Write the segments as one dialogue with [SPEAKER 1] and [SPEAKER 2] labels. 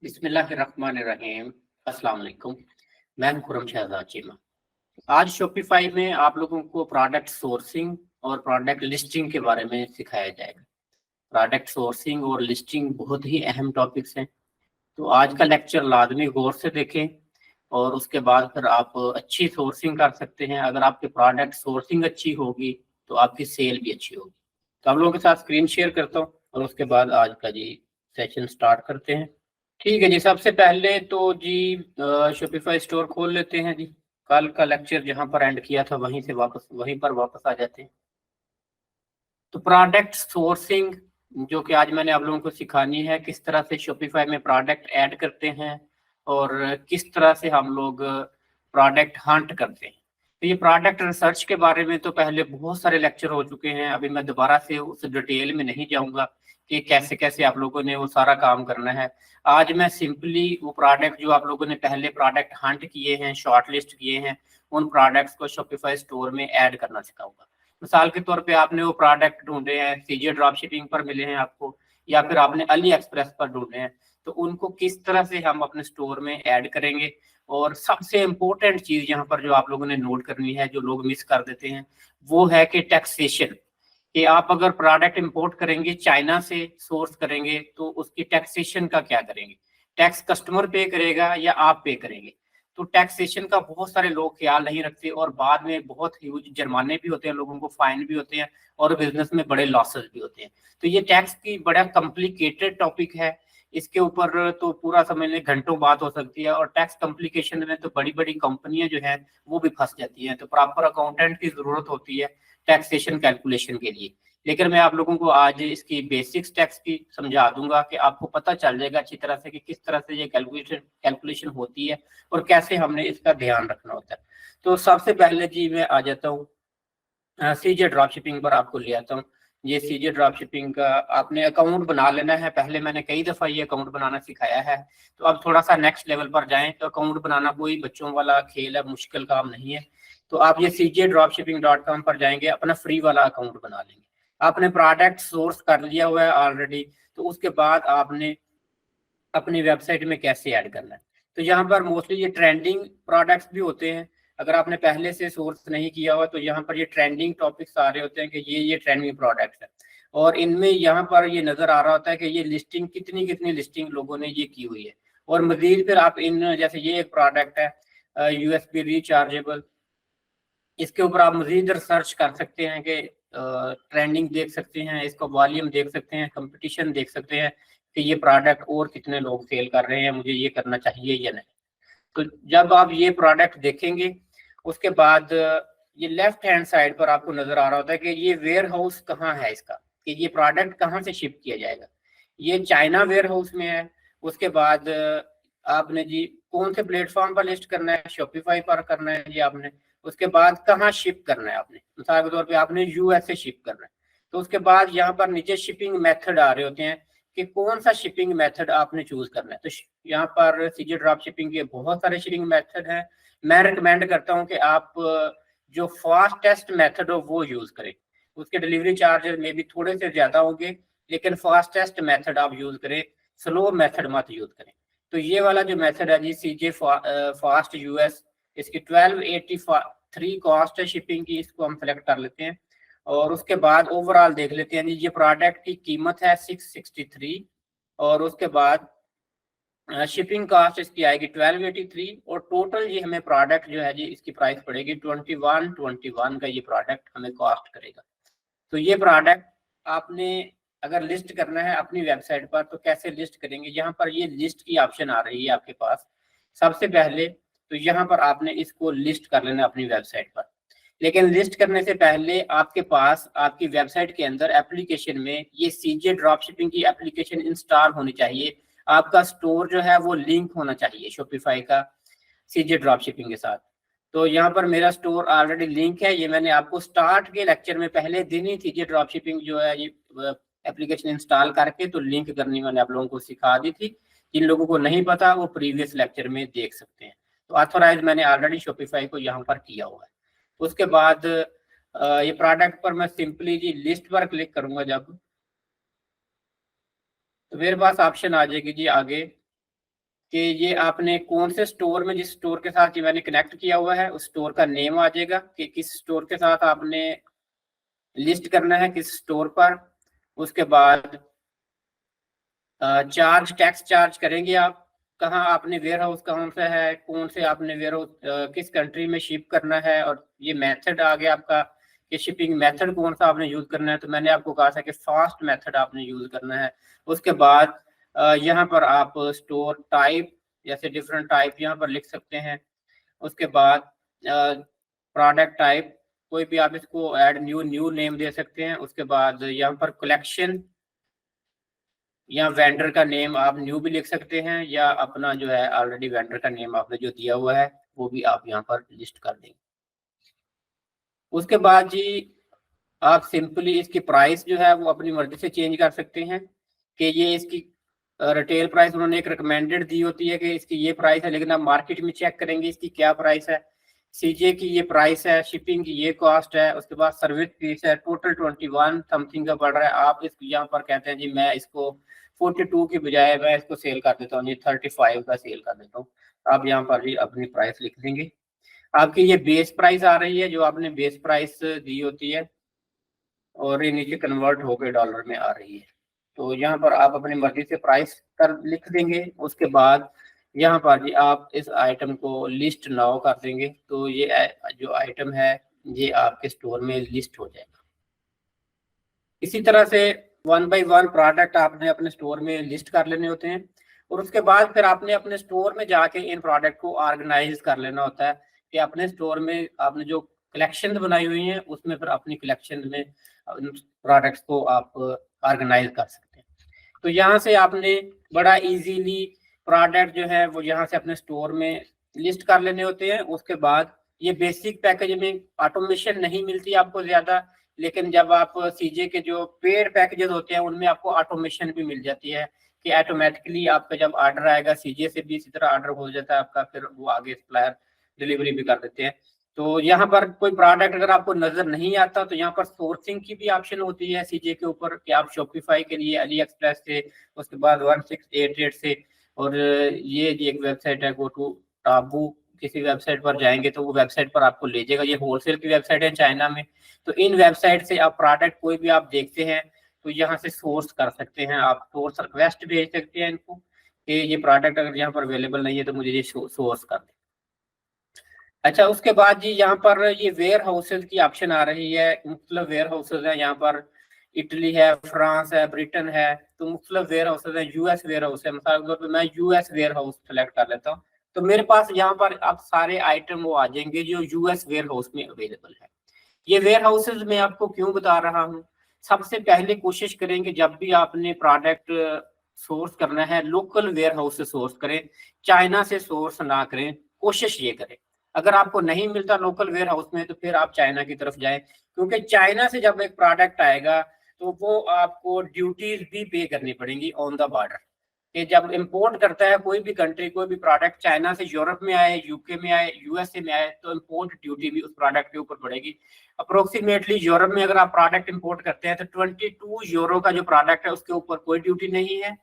[SPEAKER 1] बिस्मिल्लाहिर्रहमानिर्रहीम। अस्सलाम वालेकुम। मैं हूं खुरम शहजाद चीमा। आज शॉपिफाई में आप लोगों को प्रोडक्ट सोर्सिंग और प्रोडक्ट लिस्टिंग के बारे में सिखाया जाएगा। प्रोडक्ट सोर्सिंग और लिस्टिंग बहुत ही अहम टॉपिक्स हैं। तो आज का लेक्चर लाजमी गौर से देखें और उसके बाद फिर आप अच्छी सोर्सिंग कर सकते हैं। अगर आपके प्रोडक्ट सोर्सिंग अच्छी होगी तो आपकी सेल भी अच्छी होगी। तो आप लोगों के साथ स्क्रीन शेयर करता हूँ और उसके बाद आज का जी सेशन स्टार्ट करते हैं। ठीक है जी, सबसे पहले तो जी शॉपिफाई स्टोर खोल लेते हैं जी। कल का लेक्चर जहां पर एंड किया था वहीं पर वापस आ जाते हैं। तो प्रोडक्ट सोर्सिंग जो कि आज मैंने आप लोगों को सिखानी है, किस तरह से शॉपिफाई में प्रोडक्ट ऐड करते हैं और किस तरह से हम लोग प्रोडक्ट हंट करते हैं। तो ये प्रोडक्ट रिसर्च के बारे में तो पहले बहुत सारे लेक्चर हो चुके हैं। अभी मैं दोबारा से उस डिटेल में नहीं जाऊंगा कि कैसे कैसे आप लोगों ने वो सारा काम करना है। आज मैं सिंपली वो प्रोडक्ट जो आप लोगों ने पहले प्रोडक्ट हंट किए हैं, शॉर्ट लिस्ट किए हैं, उन प्रोडक्ट्स को शॉपिफाई स्टोर में ऐड करना सिखाऊंगा। मिसाल के तौर पे आपने वो प्रोडक्ट ढूंढे हैं, सीजे ड्रॉप शिपिंग पर मिले हैं आपको, या फिर आपने अली एक्सप्रेस पर ढूंढे हैं, तो उनको किस तरह से हम अपने स्टोर में ऐड करेंगे। और सबसे इम्पोर्टेंट चीज यहाँ पर जो आप लोगों ने नोट करनी है, जो लोग मिस कर देते हैं, वो है कि टैक्सेशन। कि आप अगर प्रोडक्ट इंपोर्ट करेंगे, चाइना से सोर्स करेंगे, तो उसकी टैक्सेशन का क्या करेंगे। टैक्स कस्टमर पे करेगा या आप पे करेंगे। तो टैक्सेशन का बहुत सारे लोग ख्याल नहीं रखते और बाद में बहुत ह्यूज जुर्माने भी होते हैं, लोगों को फाइन भी होते हैं और बिजनेस में बड़े लॉसेस भी होते हैं। तो ये टैक्स की बड़ा कॉम्प्लिकेटेड टॉपिक है। इसके ऊपर तो पूरा समझने घंटों बात हो सकती है। और टैक्स कॉम्प्लिकेशन में तो बड़ी बड़ी कंपनियां जो है वो भी फंस जाती हैं। तो प्रॉपर अकाउंटेंट की जरूरत होती है टैक्सेशन कैलकुलेशन के लिए। लेकिन मैं आप लोगों को आज इसकी बेसिक्स टैक्स की समझा दूंगा कि आपको पता चल जाएगा अच्छी तरह से कि किस तरह से ये कैलकुलेशन होती है और कैसे हमने इसका ध्यान रखना होता है। तो सबसे पहले जी मैं आ जाता हूँ सीजे ड्रॉप शिपिंग पर, आपको ले आता हूँ। ये सीजे ड्रॉप शिपिंग का आपने अकाउंट बना लेना है। पहले मैंने कई दफा ये अकाउंट बनाना सिखाया है, तो अब थोड़ा सा नेक्स्ट लेवल पर जाएं। तो अकाउंट बनाना कोई बच्चों वाला खेल है, मुश्किल काम नहीं है। तो आप ये cjdropshipping.com पर जाएंगे, अपना फ्री वाला अकाउंट बना लेंगे। आपने प्रोडक्ट सोर्स कर लिया हुआ है ऑलरेडी, तो उसके बाद आपने अपनी वेबसाइट में कैसे ऐड करना है। तो यहाँ पर मोस्टली ये ट्रेंडिंग प्रोडक्ट्स भी होते हैं। अगर आपने पहले से सोर्स नहीं किया हुआ तो यहाँ पर ये ट्रेंडिंग टॉपिक्स आ रहे होते हैं कि ये ट्रेंडिंग प्रोडक्ट्स है। और इनमें यहाँ पर ये नजर आ रहा होता है कि ये लिस्टिंग कितनी कितनी लिस्टिंग लोगों ने ये की हुई है। और मजीद फिर आप इन, जैसे ये एक प्रोडक्ट है यूएसबी रिचार्जेबल, इसके ऊपर आप मजीद रिसर्च कर सकते हैं कि ट्रेंडिंग देख सकते हैं, इसको वॉल्यूम देख सकते हैं, कंपटीशन देख सकते हैं कि ये प्रोडक्ट और कितने लोग सेल कर रहे हैं, मुझे ये करना चाहिए या नहीं। तो जब आप ये प्रोडक्ट देखेंगे उसके बाद ये लेफ्ट हैंड साइड पर आपको नजर आ रहा होता है कि ये वेयर हाउस कहाँ है इसका, कि ये प्रोडक्ट कहाँ से शिप किया जाएगा। ये चाइना वेयर हाउस में है। उसके बाद आपने जी कौन से प्लेटफॉर्म पर लिस्ट करना है, शॉपिफाई पर करना है जी आपने। उसके बाद कहाँ शिप करना है आपने, मिसाल के तौर पे आपने यूएस से शिप करना है। तो उसके बाद यहाँ पर नीचे शिपिंग मेथड आ रहे होते हैं कि कौन सा शिपिंग मेथड आपने चूज करना है। तो यहाँ पर सीजे ड्रॉप शिपिंग के बहुत सारे शिपिंग मेथड हैं। मैं रिकमेंड करता हूँ कि आप जो फास्टेस्ट मेथड हो वो यूज करें। उसके डिलीवरी चार्जेस में भी थोड़े से ज्यादा होंगे, लेकिन फास्टेस्ट मेथड आप यूज करें, स्लो मेथड मत यूज करें। तो ये वाला जो मेथड है जी सीजे फास्ट यूएस, इसकी 1283 कॉस्ट है शिपिंग की, इसको हम सेलेक्ट कर लेते हैं। और उसके बाद ओवरऑल देख लेते हैं जी, ये प्रोडक्ट की कीमत है 663। और उसके बाद शिपिंग कास्ट इसकी आएगी 1283। और टोटल ये हमें प्रोडक्ट जो है जी इसकी प्राइस पड़ेगी 2121 का ये प्रोडक्ट हमें कॉस्ट करेगा। तो ये प्रोडक्ट आपने अगर लिस्ट करना है अपनी वेबसाइट पर तो कैसे लिस्ट करेंगे, यहाँ पर ये लिस्ट की ऑप्शन आ रही है आपके पास। सबसे पहले तो यहाँ पर आपने इसको लिस्ट कर लेना अपनी वेबसाइट पर। लेकिन लिस्ट करने से पहले आपके पास आपकी वेबसाइट के अंदर एप्लीकेशन में ये सीजे ड्रॉप शिपिंग की एप्लीकेशन इंस्टॉल होनी चाहिए। आपका स्टोर जो है वो लिंक होना चाहिए शॉपिफाई का सीजे ड्रॉप शिपिंग के साथ। तो यहाँ पर मेरा स्टोर ऑलरेडी लिंक है। ये मैंने आपको स्टार्ट के लेक्चर में पहले दिन ही सीजे ड्रॉप शिपिंग जो है ये एप्लीकेशन इंस्टॉल करके तो लिंक करनी मैंने आप लोगों को सिखा दी थी। जिन लोगों को नहीं पता वो प्रीवियस लेक्चर में देख सकते हैं। तो ऑथोराइज मैंने ऑलरेडी शॉपिफाई को यहाँ पर किया हुआ है। उसके बाद ये प्रोडक्ट पर मैं सिंपली जी लिस्ट पर क्लिक करूंगा जब, तो मेरे पास ऑप्शन आ जाएगी जी आगे कि ये आपने कौन से स्टोर में, जिस स्टोर के साथ ये मैंने कनेक्ट किया हुआ है उस स्टोर का नेम आ जाएगा कि किस स्टोर के साथ आपने लिस्ट करना है, किस स्टोर पर। उसके बाद चार्ज, टैक्स चार्ज करेंगे आप, कहाँ आपने वेयर हाउस कौन सा है, कौन से आपने वेयर हाउस किस कंट्री में शिप करना है, और ये मेथड आ गया आपका कि शिपिंग मेथड कौन सा आपने यूज करना है। तो मैंने आपको कहा था कि फास्ट मेथड आपने यूज करना है। उसके बाद यहाँ पर आप स्टोर टाइप, जैसे डिफरेंट टाइप यहाँ पर लिख सकते हैं। उसके बाद प्रोडक्ट टाइप, कोई भी आप इसको ऐड न्यू न्यू नेम दे सकते हैं। उसके बाद यहाँ पर कलेक्शन या वेंडर का नेम आप न्यू भी लिख सकते हैं, या अपना जो है ऑलरेडी वेंडर का नेम आपने जो दिया हुआ है वो भी आप यहाँ पर लिस्ट कर देंगे। उसके बाद जी आप सिंपली इसकी प्राइस जो है वो अपनी मर्जी से चेंज कर सकते हैं कि ये इसकी रिटेल प्राइस उन्होंने एक रिकमेंडेड दी होती है कि इसकी ये प्राइस है, लेकिन आप मार्केट में चेक करेंगे इसकी क्या प्राइस है। सीजे की ये प्राइस है, शिपिंग की ये कॉस्ट है, उसके बाद सर्विस फीस है, टोटल 21 समथिंग का पड़ रहा है। आप इस यहाँ पर कहते हैं जी मैं इसको 42 की बजाय मैं इसको सेल कर देता हूँ जी 35 का सेल कर देता हूँ। आप यहाँ पर भी अपनी प्राइस लिख देंगे। आपकी ये बेस प्राइस आ रही है जो आपने बेस प्राइस दी होती है, और ये नीचे कन्वर्ट होकर डॉलर में आ रही है। तो यहाँ पर आप अपनी मर्जी से प्राइस कर लिख देंगे। उसके बाद यहाँ पर जी आप इस आइटम को लिस्ट नाउ कर देंगे, तो ये जो आइटम है ये आपके स्टोर में लिस्ट हो जाएगा। इसी तरह से 1 बाय 1 प्रोडक्ट आपने अपने स्टोर में लिस्ट कर लेने होते हैं, और उसके बाद फिर आपने अपने स्टोर में जाके इन प्रोडक्ट को ऑर्गेनाइज कर लेना होता है कि अपने स्टोर में आपने जो कलेक्शन बनाई हुई है उसमें फिर अपनी कलेक्शन में प्रोडक्ट्स को आप ऑर्गेनाइज कर सकते हैं। तो यहाँ से आपने बड़ा इजीली प्रोडक्ट जो है वो यहाँ से अपने स्टोर में लिस्ट कर लेने होते हैं। उसके बाद ये बेसिक पैकेज में ऑटोमेशन नहीं मिलती आपको ज्यादा, लेकिन जब आप सीजे के जो पेड पैकेजेस होते हैं उनमें आपको ऑटोमेशन भी मिल जाती है कि ऑटोमेटिकली आपका जब ऑर्डर आएगा सीजे से भी इसी तरह ऑर्डर हो जाता है आपका, फिर वो आगे सप्लायर डिलीवरी भी कर देते हैं। तो यहाँ पर कोई प्रोडक्ट अगर आपको नजर नहीं आता तो यहाँ पर सोर्सिंग की भी ऑप्शन होती है सीजे के ऊपर कि आप शॉपिफाई के लिए अली एक्सप्रेस से, उसके बाद 1688 से, और ये एक वेबसाइट है गो टू टाबू, किसी वेबसाइट पर जाएंगे तो वो वेबसाइट पर आपको ले जाएगा। ये होलसेल की वेबसाइट है चाइना में। तो इन वेबसाइट से आप प्रोडक्ट कोई भी आप देखते हैं तो यहाँ से सोर्स कर सकते हैं, आप सोर्स रिक्वेस्ट भेज सकते हैं इनको कि ये प्रोडक्ट अगर यहाँ पर अवेलेबल नहीं है तो मुझे ये सोर्स कर दें। अच्छा, उसके बाद जी यहाँ पर ये वेयर हाउसेज की ऑप्शन आ रही है। मुख्तलिफ वेयर हाउसेज है यहाँ पर, इटली है, फ्रांस है, ब्रिटेन है, तो मुख्तलिफ वेयर हाउसेज है। यूएस वेयर हाउस है, मिसाल के तौर पर मैं यूएस वेयर हाउस सेलेक्ट कर लेता हूँ तो मेरे पास यहाँ पर अब सारे आइटम वो आ जाएंगे जो यूएस वेयर हाउस में अवेलेबल है। ये वेयर हाउसेज मैं आपको क्यों बता रहा हूँ, सबसे पहले कोशिश करेंगे जब भी आपने प्रोडक्ट सोर्स करना है लोकल वेयर हाउस से सोर्स करें, चाइना से सोर्स ना करें। कोशिश ये करें, अगर आपको नहीं मिलता लोकल वेयर हाउस में तो फिर आप चाइना की तरफ जाएं, क्योंकि चाइना से जब एक प्रोडक्ट आएगा तो वो आपको ड्यूटीज भी पे करनी पड़ेंगी ऑन द बॉर्डर। कि जब इंपोर्ट करता है कोई भी कंट्री, कोई भी प्रोडक्ट चाइना से यूरोप में आए, यूके में आए, यूएसए में आए, तो इंपोर्ट ड्यूटी भी उस प्रोडक्ट के ऊपर पड़ेगी। अप्रोक्सीमेटली यूरोप में अगर आप प्रोडक्ट इंपोर्ट करते हैं तो 22 यूरो का जो प्रोडक्ट है उसके ऊपर कोई ड्यूटी नहीं है।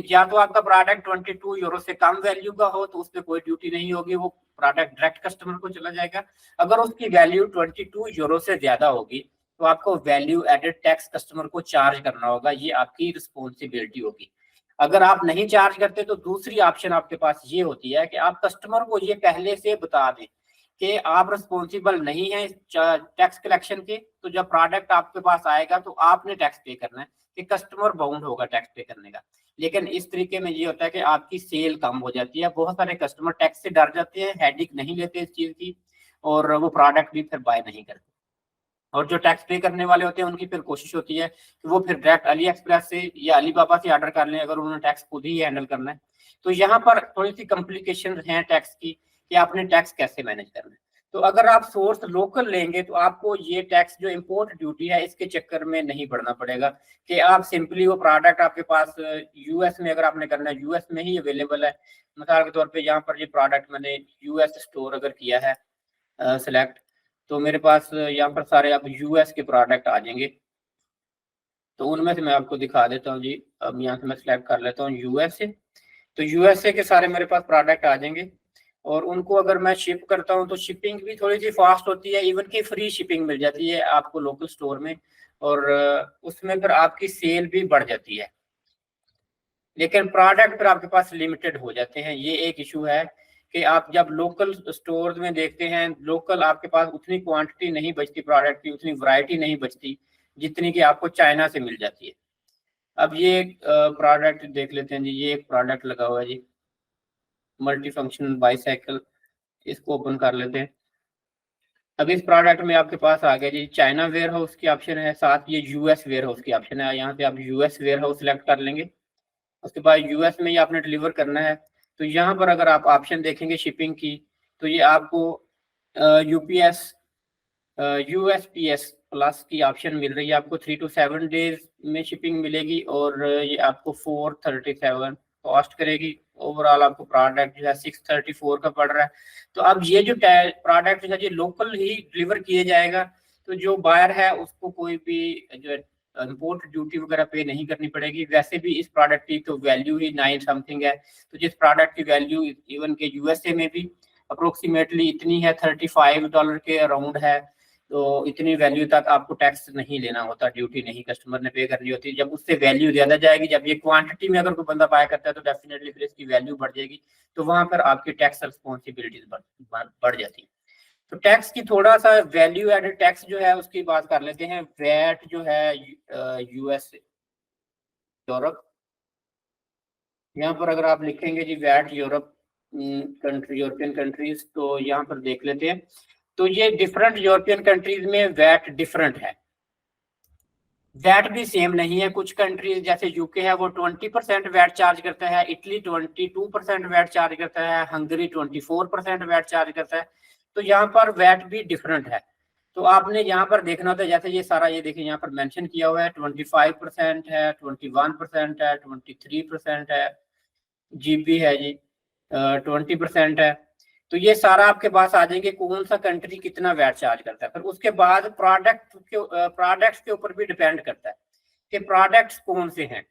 [SPEAKER 1] या तो आपका प्रोडक्ट 22 यूरो से कम वैल्यू का हो तो उस पर कोई ड्यूटी नहीं होगी, वो प्रोडक्ट डायरेक्ट कस्टमर को चला जाएगा। अगर उसकी वैल्यू 22 यूरो से ज्यादा होगी तो आपको वैल्यू एडेड टैक्स कस्टमर को चार्ज करना होगा, ये आपकी रिस्पॉन्सिबिलिटी होगी। अगर आप नहीं चार्ज करते तो दूसरी ऑप्शन आपके पास ये होती है कि आप कस्टमर को ये पहले से बता दें कि आप रिस्पॉन्सिबल नहीं है टैक्स कलेक्शन के, तो जब प्रोडक्ट आपके पास आएगा तो आपने टैक्स पे करना है, कि कस्टमर बाउंड होगा टैक्स पे करने का। लेकिन इस तरीके में ये होता है कि आपकी सेल कम हो जाती है। बहुत सारे कस्टमर टैक्स से डर जाते हैं, हेडिक नहीं लेते इस चीज की, और वो प्रोडक्ट भी फिर बाय नहीं करते। और जो टैक्स पे करने वाले होते हैं उनकी फिर कोशिश होती है कि वो फिर डायरेक्ट अली एक्सप्रेस से या अलीबाबा से ऑर्डर कर लें अगर उन्होंने टैक्स खुद ही हैंडल करना है। तो यहाँ पर थोड़ी सी कॉम्प्लिकेशन हैं टैक्स की कि आपने टैक्स कैसे मैनेज करना है। तो अगर आप सोर्स लोकल लेंगे तो आपको ये टैक्स जो इम्पोर्ट ड्यूटी है इसके चक्कर में नहीं पड़ना पड़ेगा, कि आप सिंपली वो प्रोडक्ट आपके पास यूएस में अगर आपने करना है यूएस में ही अवेलेबल है। मिसाल के तौर पे यहाँ पर ये प्रोडक्ट मैंने यूएस स्टोर अगर किया है सिलेक्ट, तो मेरे पास यहाँ पर सारे अब यूएस के प्रोडक्ट आ जाएंगे। तो उनमें से मैं आपको दिखा देता हूँ जी। अब यहाँ से मैं सिलेक्ट कर लेता हूँ यूएस से। तो यूएसए के सारे मेरे पास प्रोडक्ट आ जाएंगे और उनको अगर मैं शिप करता हूँ तो शिपिंग भी थोड़ी सी फास्ट होती है, इवन की फ्री शिपिंग मिल जाती है आपको लोकल स्टोर में, और उसमें फिर आपकी सेल भी बढ़ जाती है। लेकिन प्रोडक्ट फिर आपके पास लिमिटेड हो जाते हैं, ये एक इशू है कि आप जब लोकल स्टोर में देखते हैं, लोकल आपके पास उतनी क्वांटिटी नहीं बचती प्रोडक्ट की, उतनी वैरायटी नहीं बचती जितनी कि आपको चाइना से मिल जाती है। अब ये प्रोडक्ट देख लेते हैं जी, ये एक प्रोडक्ट लगा हुआ है जी, मल्टी फंक्शनल बाईसाइकिल, इसको ओपन कर लेते हैं। अब इस प्रोडक्ट में आपके पास आ गया जी चाइना वेयर हाउस की ऑप्शन है, साथ ये यूएस वेयर हाउस की ऑप्शन है। यहाँ से आप यूएस वेयर हाउस सिलेक्ट कर लेंगे, उसके बाद यूएस में ये आपने डिलीवर करना है। तो यहाँ पर अगर आप ऑप्शन देखेंगे शिपिंग की, तो ये आपको यूपीएस यूएसपीएस प्लस की ऑप्शन मिल रही है, आपको 3 to 7 डेज में शिपिंग मिलेगी और ये आपको 437 कॉस्ट करेगी। ओवरऑल आपको प्रोडक्ट जो है 634 का पड़ रहा है। तो अब ये जो प्रोडक्ट है ये लोकल ही डिलीवर किए जाएगा, तो जो बायर है उसको कोई भी जो इम्पोर्ट ड्यूटी वगैरह पे नहीं करनी पड़ेगी। वैसे भी इस प्रोडक्ट की तो वैल्यू ही 9 समथिंग है, तो जिस प्रोडक्ट की वैल्यू इवन के यूएसए में भी अप्रोक्सीमेटली इतनी है, $35 के अराउंड है, तो इतनी वैल्यू तक आपको टैक्स नहीं लेना होता, ड्यूटी नहीं कस्टमर ने पे करनी होती। जब उससे वैल्यू ज्यादा जाएगी, जब ये क्वांटिटी में अगर कोई बंदा बाय करता है तो डेफिनेटली फिर इसकी वैल्यू बढ़ जाएगी, तो वहां पर आपकी टैक्स रिस्पॉन्सिबिलिटीज बढ़ जाती है। तो टैक्स की थोड़ा सा वैल्यू एडेड टैक्स जो है उसकी बात कर लेते हैं। वैट जो है यूएस यूरोप, यहाँ पर अगर आप लिखेंगे जी VAT Europe country, European countries, तो यहाँ पर देख लेते हैं। तो ये डिफरेंट यूरोपियन कंट्रीज में वैट डिफरेंट है, वैट भी सेम नहीं है। कुछ कंट्रीज जैसे यूके है वो 20% वैट चार्ज करता है, इटली 22% वैट चार्ज करता है, हंगरी 24% वैट चार्ज करता है। तो यहाँ पर वैट भी डिफरेंट है। तो आपने यहाँ पर देखना होता है, जैसे ये सारा ये देखिए यहाँ पर मेंशन किया हुआ है 25% है, 21% है, 23% है, जीबी है जी, 20% है। तो ये सारा आपके पास आ जाएंगे कौन सा कंट्री कितना वैट चार्ज करता है। फिर उसके बाद प्रोडक्ट्स के ऊपर भी डिपेंड करता है कि प्रोडक्ट्स कौन से हैं,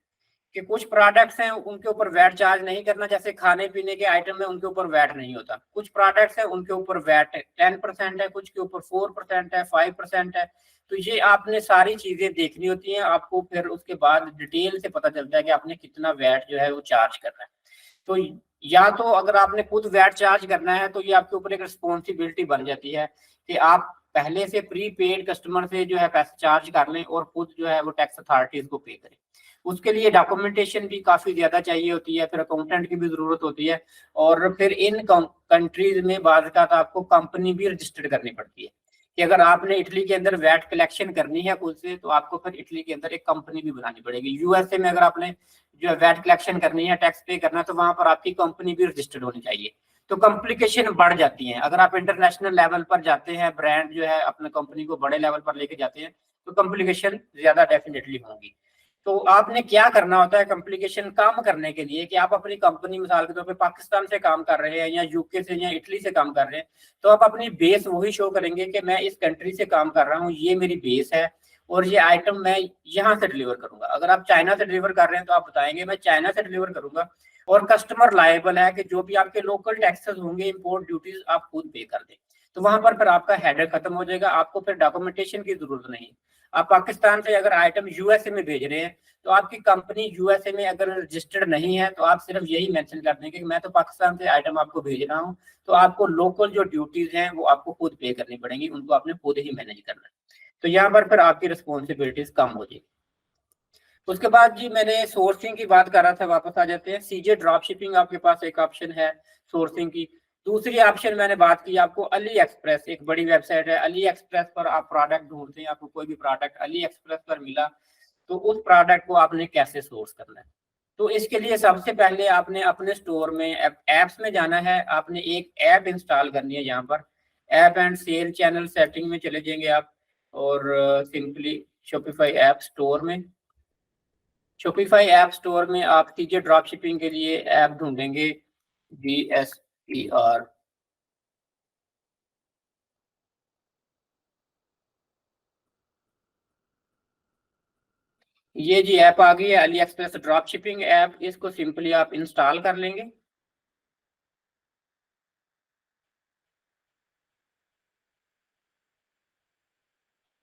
[SPEAKER 1] कि कुछ प्रोडक्ट्स हैं उनके ऊपर वैट चार्ज नहीं करना, जैसे खाने पीने के आइटम है उनके ऊपर वैट नहीं होता। कुछ प्रोडक्ट्स हैं उनके ऊपर वैट 10% है, कुछ के ऊपर 4% है, 5% है। तो ये आपने सारी चीजें देखनी होती हैं आपको, फिर उसके बाद डिटेल से पता चलता है कि आपने कितना वैट जो है वो चार्ज करना है। तो या तो अगर आपने खुद वैट चार्ज करना है तो ये आपके ऊपर एक रिस्पॉन्सिबिलिटी बन जाती है कि आप पहले से प्री पेड कस्टमर से जो है पैसे चार्ज कर लें और खुद जो है वो टैक्स अथॉरिटीज को पे करें। उसके लिए डॉक्यूमेंटेशन भी काफी ज्यादा चाहिए होती है, फिर अकाउंटेंट की भी जरूरत होती है, और फिर इन कंट्रीज में बाद आपको कंपनी भी रजिस्टर्ड करनी पड़ती है कि अगर आपने इटली के अंदर वैट कलेक्शन करनी है खुद से तो आपको फिर इटली के अंदर एक कंपनी भी बनानी पड़ेगी। यूएसए में अगर आपने जो है वैट कलेक्शन करनी है, टैक्स पे करना है, तो वहां पर आपकी कंपनी भी रजिस्टर्ड होनी चाहिए। तो कॉम्प्लिकेशन बढ़ जाती है। अगर आप इंटरनेशनल लेवल पर जाते हैं, ब्रांड जो है अपने कंपनी को बड़े लेवल पर लेके जाते हैं, तो कॉम्प्लिकेशन ज्यादा डेफिनेटली होंगी। तो आपने क्या करना होता है कॉम्प्लिकेशन कम करने के लिए, कि आप अपनी कंपनी मिसाल के तौर पे पाकिस्तान से काम कर रहे हैं या यूके से या इटली से काम कर रहे हैं, तो आप अपनी बेस वही शो करेंगे कि मैं इस कंट्री से काम कर रहा हूँ, ये मेरी बेस है और ये आइटम मैं यहाँ से डिलीवर करूंगा। अगर आप चाइना से डिलीवर कर रहे हैं तो आप बताएंगे मैं चाइना से डिलीवर करूंगा, और कस्टमर लायबल है कि जो भी आपके लोकल टैक्सेस होंगे, इंपोर्ट ड्यूटीज आप खुद पे कर दें। तो वहां पर फिर आपका हेडर खत्म हो जाएगा, आपको फिर डॉक्यूमेंटेशन की जरूरत नहीं। आप पाकिस्तान से अगर आइटम यूएसए में भेज रहे हैं तो आपकी कंपनी यूएसए में अगर रजिस्टर्ड नहीं है तो आप सिर्फ यही मेंशन कर देंगे कि मैं तो पाकिस्तान से आइटम आपको भेज रहा हूँ, तो आपको लोकल जो ड्यूटीज हैं वो आपको खुद पे करनी पड़ेंगी, उनको आपने खुद ही मैनेज करना है। तो यहाँ पर फिर आपकी रिस्पॉन्सिबिलिटीज कम हो जाएगी। उसके बाद जी मैंने सोर्सिंग की बात कर रहा था, वापस आ जाते हैं। सीजे ड्रॉप शिपिंग आपके पास एक ऑप्शन है सोर्सिंग की। दूसरी ऑप्शन मैंने बात की आपको अली एक्सप्रेस, एक बड़ी वेबसाइट है अली एक्सप्रेस पर आप प्रोडक्ट ढूंढते हैं, आपको कोई भी प्रोडक्ट अली एक्सप्रेस पर मिला तो उस प्रोडक्ट को आपने कैसे सोर्स करना है। तो इसके लिए सबसे पहले आपने अपने स्टोर में एप्स में जाना है, आपने एक ऐप इंस्टॉल करनी है। यहाँ पर app and sale channel setting में चले जाएंगे आप, और सिंपली शॉपिफाई ऐप स्टोर में, शॉपिफाई ऐप स्टोर में आप सीजे ड्रॉप शिपिंग के लिए ऐप ढूंढेंगे, DSPR। ये जी ऐप आ गई है Ali express drop shipping app. इसको सिंपली आप इंस्टॉल कर लेंगे।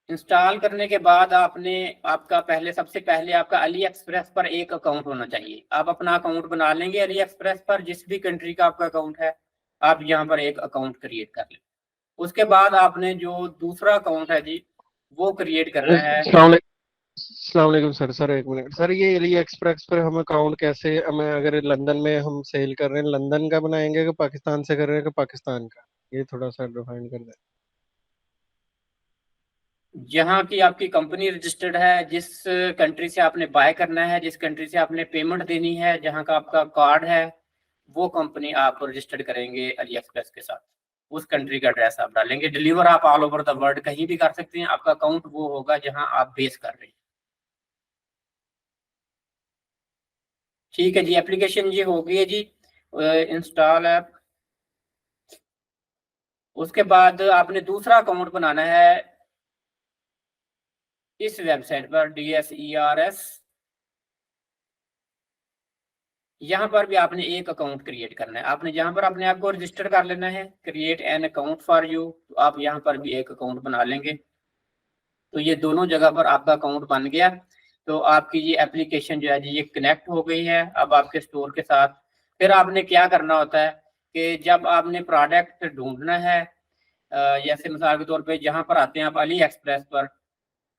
[SPEAKER 1] इंस्टॉल करने के बाद आपने आपका पहले सबसे पहले आपका अली एक्सप्रेस पर एक अकाउंट होना चाहिए। आप अपना अकाउंट बना लेंगे अली एक्सप्रेस पर, जिस भी कंट्री का आपका अकाउंट है आप यहाँ पर एक अकाउंट क्रिएट कर लें। उसके बाद आपने जो दूसरा अकाउंट है जी वो क्रिएट करना है।
[SPEAKER 2] अस्सलाम वालेकुम सर। एक मिनट सर, ये अली एक्सप्रेस पर हम अकाउंट कैसे, हमें अगर लंदन में हम सेल कर रहे हैं, लंदन का बनाएंगे कि पाकिस्तान से कर रहे हैं कि पाकिस्तान का, ये थोड़ा सा डिफाइन कर दें।
[SPEAKER 1] जहाँ की आपकी कंपनी रजिस्टर्ड है, जिस कंट्री से आपने बाय करना है, जिस कंट्री से आपने पेमेंट देनी है, जहाँ का आपका कार्ड है, वो कंपनी आप रजिस्टर्ड करेंगे अली एक्सप्रेस के साथ। उस कंट्री का एड्रेस आप डालेंगे। डिलीवर आप ऑल ओवर द वर्ल्ड कहीं भी कर सकते हैं। आपका अकाउंट वो होगा जहाँ आप बेस कर रहे हैं। ठीक है जी, एप्लीकेशन ये हो गई है जी इंस्टॉल ऐप। उसके बाद आपने दूसरा अकाउंट बनाना है इस वेबसाइट पर DSERS। यहाँ पर भी आपने एक अकाउंट क्रिएट करना है। आपने यहाँ पर अपने आप को रजिस्टर कर लेना है, create an account for you. तो आप यहाँ पर भी एक अकाउंट बना लेंगे। तो ये दोनों जगह पर आपका अकाउंट बन गया। तो आपकी ये एप्लीकेशन जो है जी ये कनेक्ट हो गई है अब आपके स्टोर के साथ। फिर आपने क्या करना होता है कि जब आपने प्रोडक्ट ढूंढना है, जैसे मिसाल के तौर पे जहाँ पर आते हैं आप अली एक्सप्रेस पर,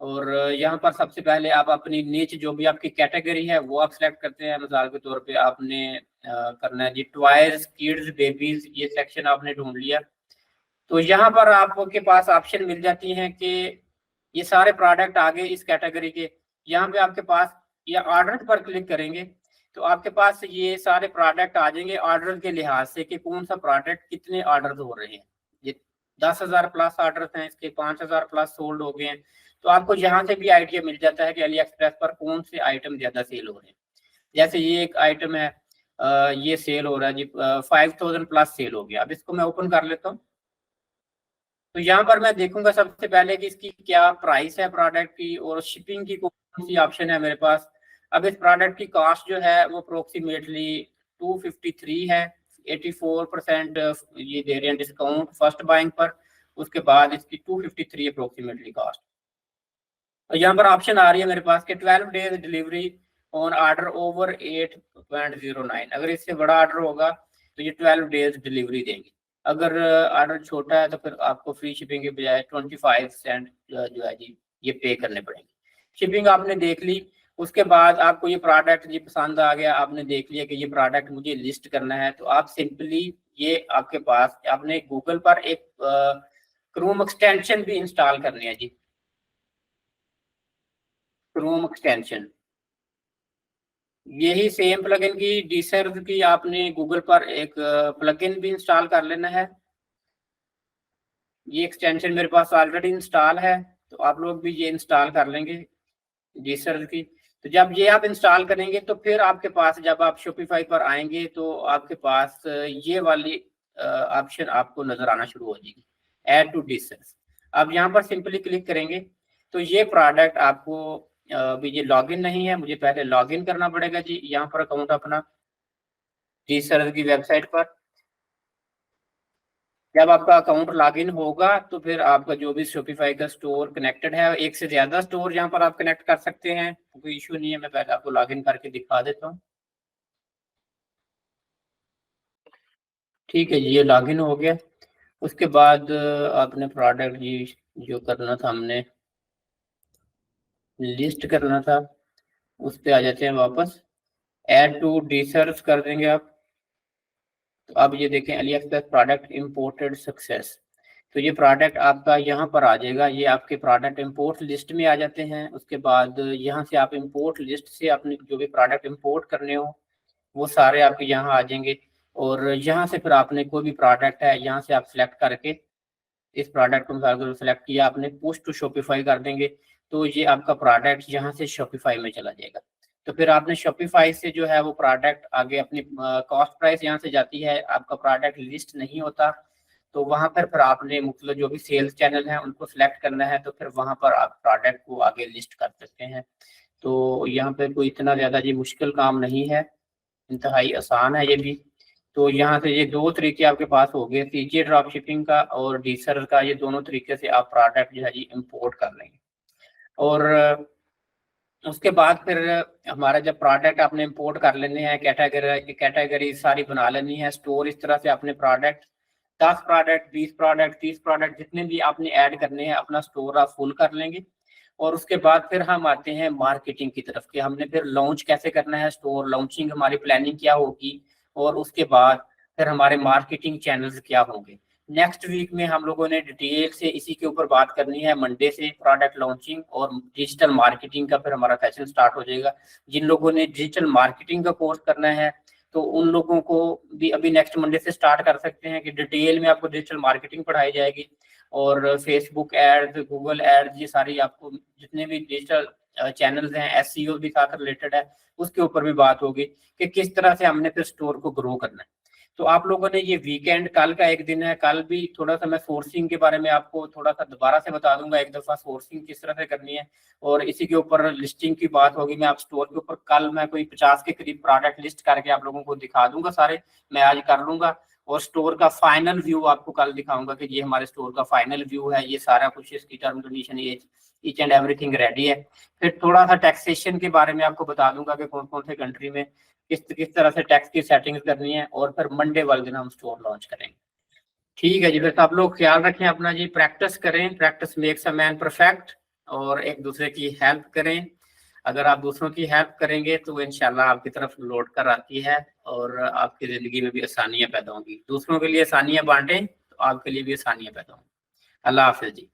[SPEAKER 1] और यहाँ पर सबसे पहले आप अपनी नीच जो भी आपकी कैटेगरी है वो आप सिलेक्ट करते हैं। मिसाल के तौर पे आपने करना है जी टॉयज किड्स बेबीज, ये सेक्शन आपने ढूंढ लिया। तो यहाँ पर आपके पास ऑप्शन मिल जाती हैं कि ये सारे प्रोडक्ट आ गए इस कैटेगरी के। यहाँ पे आपके पास या ऑर्डर पर क्लिक करेंगे तो आपके पास ये सारे प्रोडक्ट आ जाएंगे ऑर्डर के लिहाज से कि कौन सा प्रोडक्ट कितने ऑर्डर हो रहे हैं। ये 10,000 प्लस ऑर्डर हैं, इसके 5,000 प्लस सोल्ड हो गए हैं। तो आपको यहाँ से भी आइडिया मिल जाता है कि अली एक्सप्रेस पर कौन से आइटम ज्यादा सेल हो रहे हैं। जैसे ये एक आइटम है, ये सेल हो रहा है जी 5,000 प्लस सेल हो गया। अब इसको मैं ओपन कर लेता हूँ। तो यहाँ पर मैं देखूंगा सबसे पहले कि इसकी क्या प्राइस है प्रोडक्ट की, और शिपिंग की कौन सी ऑप्शन है मेरे पास। अब इस प्रोडक्ट की कॉस्ट जो है वो अप्रोक्सीमेटली 253 है। 84% ये दे रहे हैं डिस्काउंट फर्स्ट बाइंग पर। उसके बाद इसकी 253 अप्रोक्सीमेटली कॉस्ट। और यहाँ पर ऑप्शन आ रही है मेरे पास कि 12 days delivery on order over 8.09। अगर इससे बड़ा ऑर्डर होगा तो ये 12 डेज डिलीवरी देंगे। अगर ऑर्डर छोटा है तो फिर आपको फ्री शिपिंग के बजाय 25 सेंट जो है जी ये पे करने पड़ेंगे। शिपिंग आपने देख ली। उसके बाद आपको ये प्रोडक्ट जी पसंद आ गया, आपने देख लिया कि ये प्रोडक्ट मुझे लिस्ट करना है, तो आप सिंपली ये आपके पास आपने गूगल पर एक क्रोम एक्सटेंशन भी इंस्टॉल करनी है जी। क्रोम एक्सटेंशन यही सेम प्लगइन की डीसर्व की आपने गूगल पर एक प्लगइन भी इंस्टॉल कर लेना है। ये एक्सटेंशन मेरे पास ऑलरेडी इंस्टॉल है, तो आप लोग भी ये इंस्टॉल कर लेंगे डीसर्व की। तो जब ये आप इंस्टॉल करेंगे तो फिर आपके पास जब आप शॉपिफाई पर आएंगे तो आपके पास ये वाली ऑप्शन आपको नजर आना शुरू हो जाएगी, ऐड टू डीसर्व। अब यहाँ पर सिंपली क्लिक करेंगे तो ये प्रोडक्ट आपको अभी ये लॉगिन नहीं है, मुझे पहले लॉगिन करना पड़ेगा जी यहाँ पर अकाउंट अपना डीसर्व की वेबसाइट पर। जब आपका अकाउंट लॉगिन होगा तो फिर आपका जो भी शॉपिफाई का स्टोर कनेक्टेड है, एक से ज्यादा स्टोर यहाँ पर आप कनेक्ट कर सकते हैं, कोई इशू नहीं है। मैं पहले आपको लॉगिन करके दिखा देता हूँ। ठीक है जी, ये लॉगिन हो गया। उसके बाद आपने प्रोडक्ट जी जो करना था, हमने लिस्ट करना था, उस पर आ जाते हैं वापस। ऐड टू डीसर्व कर देंगे आप। तो अब ये देखें Ali express product imported success. तो ये प्रोडक्ट आपका यहाँ पर आ जाएगा, ये आपके प्रोडक्ट इंपोर्ट लिस्ट में आ जाते हैं। उसके बाद यहाँ से आप इंपोर्ट लिस्ट से अपने जो भी प्रोडक्ट इंपोर्ट करने हो वो सारे आपके यहाँ आ जाएंगे। और यहाँ से फिर आपने कोई भी प्रोडक्ट है यहाँ से आप सिलेक्ट करके इस प्रोडक्ट को सिलेक्ट किया आपने, पुश टू शॉपिफाई कर देंगे तो ये आपका प्रोडक्ट यहाँ से शॉपिफाई में चला जाएगा। तो फिर आपने शॉपिफाई से जो है वो प्रोडक्ट आगे अपनी कॉस्ट प्राइस यहाँ से जाती है, आपका प्रोडक्ट लिस्ट नहीं होता। तो वहां पर फिर आपने मतलब जो भी सेल्स चैनल हैं उनको सिलेक्ट करना है, तो फिर वहां पर आप प्रोडक्ट को आगे लिस्ट कर सकते हैं। तो यहाँ पे कोई इतना ज़्यादा जी मुश्किल काम नहीं है, इंतहाई आसान है ये भी। तो यहाँ से ये दो तरीके आपके पास हो गए, सीजीए ड्रॉप शिपिंग का और डीसर का, ये दोनों तरीके से आप प्रोडक्ट जो है जी इम्पोर्ट कर लेंगे। और उसके बाद फिर हमारा जब प्रोडक्ट आपने इंपोर्ट कर लेने हैं, कैटेगरी सारी बना लेनी है, स्टोर इस तरह से अपने प्रोडक्ट 10 प्रोडक्ट 20 प्रोडक्ट 30 प्रोडक्ट जितने भी आपने ऐड करने हैं अपना स्टोर आप फुल कर लेंगे। और उसके बाद फिर हम आते हैं मार्केटिंग की तरफ कि हमने फिर लॉन्च कैसे करना है, स्टोर लॉन्चिंग हमारी प्लानिंग क्या होगी, और उसके बाद फिर हमारे मार्केटिंग चैनल्स क्या होंगे। नेक्स्ट वीक में हम लोगों ने डिटेल से इसी के ऊपर बात करनी है, मंडे से प्रोडक्ट लॉन्चिंग और डिजिटल मार्केटिंग का फिर हमारा सेशन स्टार्ट हो जाएगा। जिन लोगों ने डिजिटल मार्केटिंग का कोर्स करना है तो उन लोगों को भी अभी नेक्स्ट मंडे से स्टार्ट कर सकते हैं कि डिटेल में आपको डिजिटल मार्केटिंग पढ़ाई जाएगी, और फेसबुक एड्स, गूगल एड्स, ये सारी आपको जितने भी डिजिटल चैनल्स हैं, एसईओ भी साथ रिलेटेड है, उसके ऊपर भी बात होगी कि किस तरह से हमने फिर स्टोर को ग्रो करना है। तो आप लोगों ने ये वीकेंड, कल का एक दिन है, कल भी थोड़ा सा मैं सोर्सिंग के बारे में आपको थोड़ा सा दोबारा से बता दूंगा, एक दफा सोर्सिंग किस तरह से करनी है, और इसी के ऊपर लिस्टिंग की बात होगी। मैं आप स्टोर के ऊपर कल मैं कोई 50 के करीब प्रोडक्ट लिस्ट करके आप लोगों को दिखा दूंगा, सारे मैं आज कर लूंगा, और स्टोर का फाइनल व्यू आपको कल दिखाऊंगा कि ये हमारे स्टोर का फाइनल व्यू है, ये सारा कुछ, इसकी term condition, each and everything ready है। फिर थोड़ा सा टैक्सेशन के बारे में आपको बता दूंगा कि कौन कौन से कंट्री में किस तरह से टैक्स की सेटिंग करनी है, और फिर मंडे वाले दिन हम स्टोर लॉन्च करेंगे। ठीक है जी, फिर आप लोग ख्याल रखें अपना जी, प्रैक्टिस करें, practice makes a man perfect, और एक दूसरे की हेल्प करें। अगर आप दूसरों की हेल्प करेंगे तो इंशाल्लाह आपकी तरफ लौट कर आती है, और आपकी ज़िंदगी में भी आसानियाँ पैदा होंगी। दूसरों के लिए आसानियाँ बांटें तो आपके लिए भी आसानियाँ पैदा होंगी। अल्लाह हाफिज़ जी।